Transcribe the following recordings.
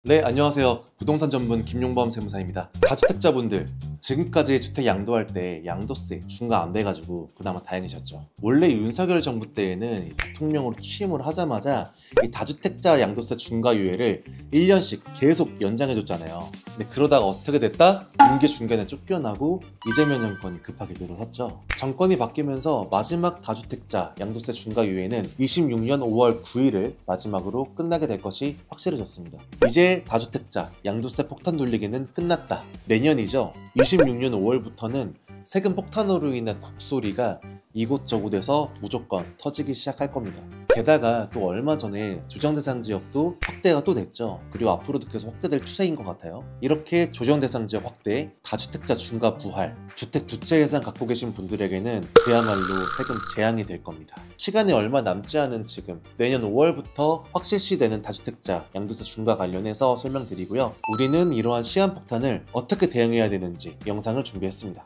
네, 안녕하세요. 부동산 전문 김용범 세무사입니다. 다주택자분들, 지금까지 주택 양도할 때 양도세 중과 안 돼가지고 그나마 다행이셨죠. 원래 윤석열 정부 때에는 대통령으로 취임을 하자마자 이 다주택자 양도세 중과 유예를 1년씩 계속 연장해줬잖아요. 근데 그러다가 어떻게 됐다? 임기 중간에 쫓겨나고 이재명 정권이 급하게 들어섰죠. 정권이 바뀌면서 마지막 다주택자 양도세 중과 유예는 26년 5월 9일을 마지막으로 끝나게 될 것이 확실해졌습니다. 이제 다주택자 양도세 폭탄 돌리기는 끝났다. 내년이죠. 26년 5월부터는 세금 폭탄으로 인한 곡소리가 이곳저곳에서 무조건 터지기 시작할 겁니다. 게다가 또 얼마 전에 조정대상 지역도 확대가 또 됐죠. 그리고 앞으로도 계속 확대될 추세인 것 같아요. 이렇게 조정대상 지역 확대, 다주택자 중과 부활, 주택 두 채 이상 갖고 계신 분들에게는 그야말로 세금 재앙이 될 겁니다. 시간이 얼마 남지 않은 지금 내년 5월부터 확실시되는 다주택자 양도세 중과 관련해서 설명드리고요. 우리는 이러한 시한폭탄을 어떻게 대응해야 되는지 영상을 준비했습니다.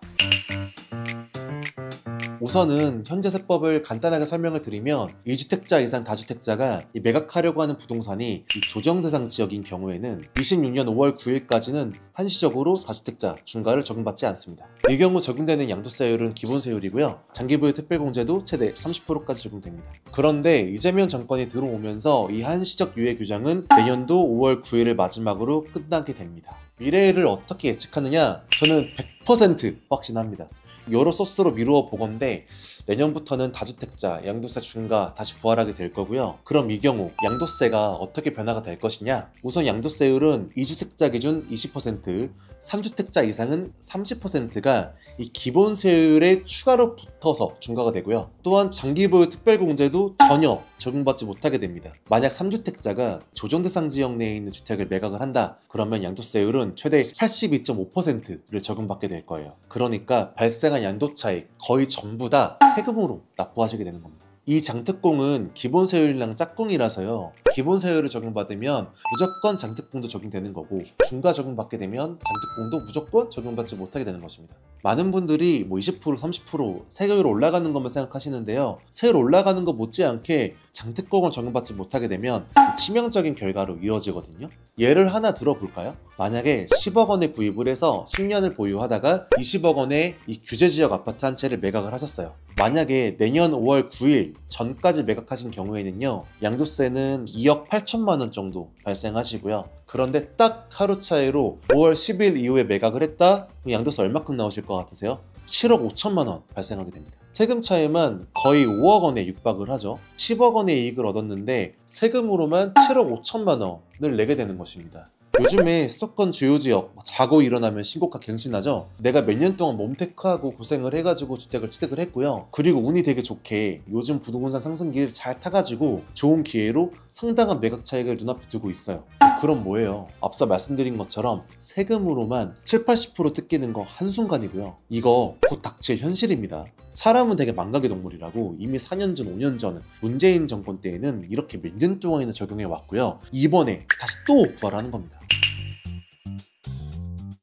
우선은 현재 세법을 간단하게 설명을 드리면 2주택자 이상 다주택자가 매각하려고 하는 부동산이 조정대상 지역인 경우에는 26년 5월 9일까지는 한시적으로 다주택자 중과를 적용받지 않습니다. 이 경우 적용되는 양도세율은 기본세율이고요. 장기부의 특별공제도 최대 30%까지 적용됩니다. 그런데 이재명 정권이 들어오면서 이 한시적 유예 규정은 내년도 5월 9일을 마지막으로 끝나게 됩니다. 미래를 어떻게 예측하느냐? 저는 100% 확신합니다. 여러 소스로 미루어 보건데 내년부터는 다주택자 양도세 중과 다시 부활하게 될 거고요. 그럼 이 경우 양도세가 어떻게 변화가 될 것이냐? 우선 양도세율은 2주택자 기준 20%, 3주택자 이상은 30%가 이 기본세율에 추가로 붙어서 중과가 되고요. 또한 장기보유 특별공제도 전혀 적용받지 못하게 됩니다. 만약 3주택자가 조정대상 지역 내에 있는 주택을 매각을 한다, 그러면 양도세율은 최대 82.5%를 적용받게 될 거예요. 그러니까 발생한 양도차익 거의 전부 다 세금으로 납부하시게 되는 겁니다. 이 장특공은 기본세율이랑 짝꿍이라서요. 기본세율을 적용받으면 무조건 장특공도 적용되는 거고, 중과 적용받게 되면 장특공도 무조건 적용받지 못하게 되는 것입니다. 많은 분들이 20%, 30% 세율 올라가는 것만 생각하시는데요. 세율 올라가는 것 못지않게 장특공을 적용받지 못하게 되면 치명적인 결과로 이어지거든요. 예를 하나 들어볼까요? 만약에 10억 원에 구입을 해서 10년을 보유하다가 20억 원에 이 규제지역 아파트 한 채를 매각을 하셨어요. 만약에 내년 5월 9일 전까지 매각하신 경우에는요, 양도세는 2억 8천만 원 정도 발생하시고요. 그런데 딱 하루 차이로 5월 10일 이후에 매각을 했다? 양도세 얼마큼 나오실 것 같으세요? 7억 5천만 원 발생하게 됩니다. 세금 차이만 거의 5억 원에 육박을 하죠. 10억 원의 이익을 얻었는데 세금으로만 7억 5천만 원을 내게 되는 것입니다. 요즘에 수도권 주요 지역 자고 일어나면 신고가 갱신하죠. 내가 몇 년 동안 몸테크하고 고생을 해가지고 주택을 취득을 했고요. 그리고 운이 되게 좋게 요즘 부동산 상승기를 잘 타가지고 좋은 기회로 상당한 매각 차익을 눈앞에 두고 있어요. 그럼 뭐예요? 앞서 말씀드린 것처럼 세금으로만 7, 80% 뜯기는 거 한순간이고요. 이거 곧 닥칠 현실입니다. 사람은 되게 망각의 동물이라고 이미 4년 전, 5년 전 문재인 정권 때에는 이렇게 몇 년 동안이나 적용해 왔고요. 이번에 다시 또 부활하는 겁니다.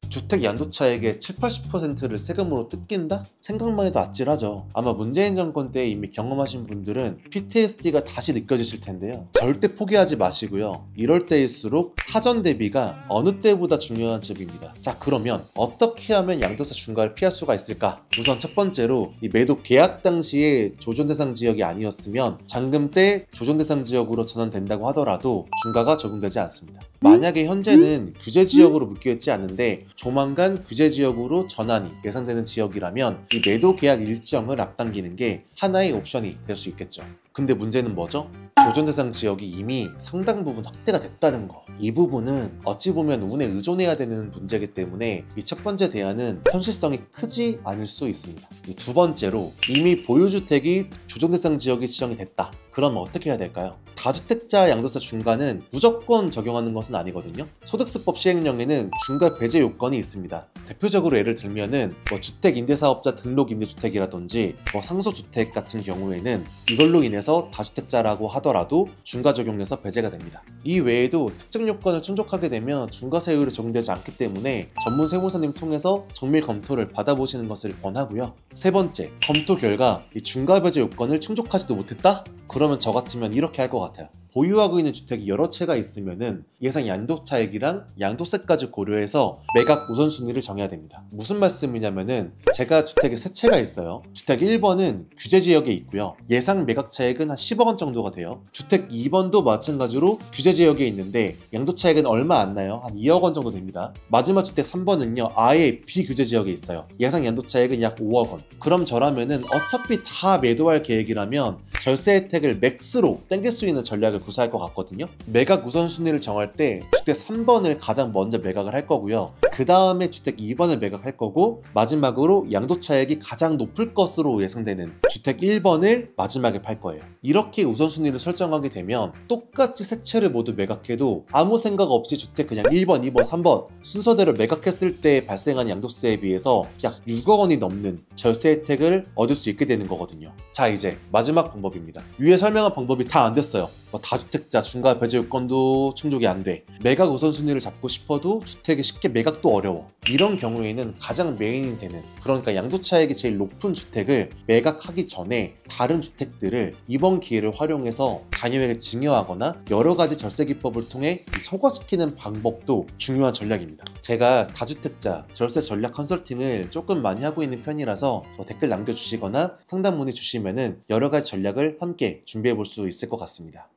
주택 양도차익의 7, 80%를 세금으로 뜯긴다? 생각만 해도 아찔하죠. 아마 문재인 정권 때 이미 경험하신 분들은 PTSD가 다시 느껴지실 텐데요. 절대 포기하지 마시고요. 이럴 때일수록 사전 대비가 어느 때보다 중요한 점입니다. 자, 그러면 어떻게 하면 양도세 중과를 피할 수가 있을까? 우선 첫 번째로 이 매도 계약 당시에 조정대상 지역이 아니었으면 잔금 때 조정대상 지역으로 전환된다고 하더라도 중과가 적용되지 않습니다. 만약에 현재는 규제지역으로 묶여있지 않은데 조만간 규제지역으로 전환이 예상되는 지역이라면 이 매도 계약 일정을 앞당기는 게 하나의 옵션이 될 수 있겠죠. 근데 문제는 뭐죠? 조정대상 지역이 이미 상당 부분 확대가 됐다는 거. 이 부분은 어찌 보면 운에 의존해야 되는 문제이기 때문에 이 첫 번째 대안은 현실성이 크지 않을 수 있습니다. 두 번째로 이미 보유주택이 조정대상 지역이 지정이 됐다. 그럼 어떻게 해야 될까요? 다주택자 양도세 중과는 무조건 적용하는 것은 아니거든요. 소득세법 시행령에는 중과 배제 요건이 있습니다. 대표적으로 예를 들면은 주택임대사업자 등록임대주택이라든지 상소주택 같은 경우에는 이걸로 인해서 다주택자라고 하더라도 중과 적용해서 배제가 됩니다. 이 외에도 특정 요건을 충족하게 되면 중과세율이 적용되지 않기 때문에 전문 세무사님 통해서 정밀 검토를 받아보시는 것을 권하고요. 세 번째, 검토 결과 이 중과 배제 요건을 충족하지도 못했다? 그러면 저 같으면 이렇게 할 것 같아요. 보유하고 있는 주택이 여러 채가 있으면은 예상 양도차익이랑 양도세까지 고려해서 매각 우선순위를 정해야 됩니다. 무슨 말씀이냐면은 제가 주택이 3채가 있어요. 주택 1번은 규제지역에 있고요. 예상 매각차익은 한 10억 원 정도가 돼요. 주택 2번도 마찬가지로 규제지역에 있는데 양도차익은 얼마 안 나요. 한 2억 원 정도 됩니다. 마지막 주택 3번은요. 아예 비규제지역에 있어요. 예상 양도차익은 약 5억 원. 그럼 저라면은 어차피 다 매도할 계획이라면 절세 혜택을 맥스로 땡길 수 있는 전략을 구사할 것 같거든요. 매각 우선순위를 정할 때 주택 3번을 가장 먼저 매각을 할 거고요. 그 다음에 주택 2번을 매각할 거고 마지막으로 양도차익이 가장 높을 것으로 예상되는 주택 1번을 마지막에 팔 거예요. 이렇게 우선순위를 설정하게 되면 똑같이 3채를 모두 매각해도 아무 생각 없이 주택 그냥 1번, 2번, 3번 순서대로 매각했을 때 발생한 양도세에 비해서 약 6억 원이 넘는 절세 혜택을 얻을 수 있게 되는 거거든요. 자, 이제 마지막 방법입니다. 위에 설명한 방법이 다 안 됐어요. 다주택자 중과 배제 요건도 충족이 안 돼. 매각 우선순위를 잡고 싶어도 주택이 쉽게 매각도 어려워. 이런 경우에는 가장 메인이 되는, 그러니까 양도차익이 제일 높은 주택을 매각하기 전에 다른 주택들을 이번 기회를 활용해서 자녀에게 증여하거나 여러 가지 절세 기법을 통해 소거시키는 방법도 중요한 전략입니다. 제가 다주택자 절세 전략 컨설팅을 조금 많이 하고 있는 편이라서 댓글 남겨주시거나 상담 문의 주시면은 여러 가지 전략을 함께 준비해 볼 수 있을 것 같습니다.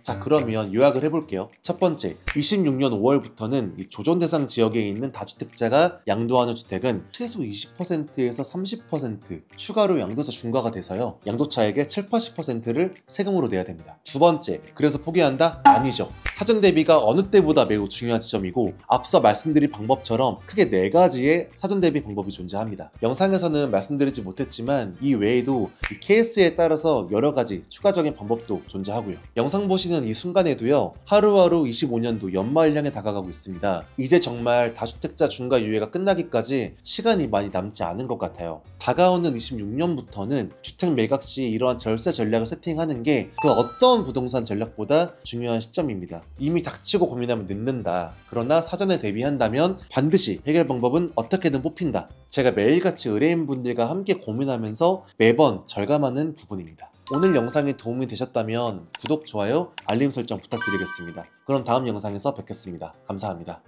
자, 그러면 요약을 해볼게요. 첫 번째, 26년 5월부터는 이 조정 대상 지역에 있는 다주택자가 양도하는 주택은 최소 20%에서 30% 추가로 양도세 중과가 돼서요. 양도차익의 7, 80%를 세금으로 내야 됩니다. 두 번째, 그래서 포기한다? 아니죠. 사전 대비가 어느 때보다 매우 중요한 지점이고 앞서 말씀드린 방법처럼 크게 4가지의 사전 대비 방법이 존재합니다. 영상에서는 말씀드리지 못했지만 이 외에도 이 케이스에 따라서 여러 가지 추가적인 방법도 존재하고요. 영상 보시는 이 순간에도요. 하루하루 25년도 연말을 향해 다가가고 있습니다. 이제 정말 다주택자 중과 유예가 끝나기까지 시간이 많이 남지 않은 것 같아요. 다가오는 26년부터는 주택 매각 시 이러한 절세 전략을 세팅하는 게 그 어떤 부동산 전략보다 중요한 시점입니다. 이미 닥치고 고민하면 늦는다. 그러나 사전에 대비한다면 반드시 해결 방법은 어떻게든 뽑힌다. 제가 매일같이 의뢰인분들과 함께 고민하면서 매번 절감하는 부분입니다. 오늘 영상이 도움이 되셨다면 구독, 좋아요, 알림 설정 부탁드리겠습니다. 그럼 다음 영상에서 뵙겠습니다. 감사합니다.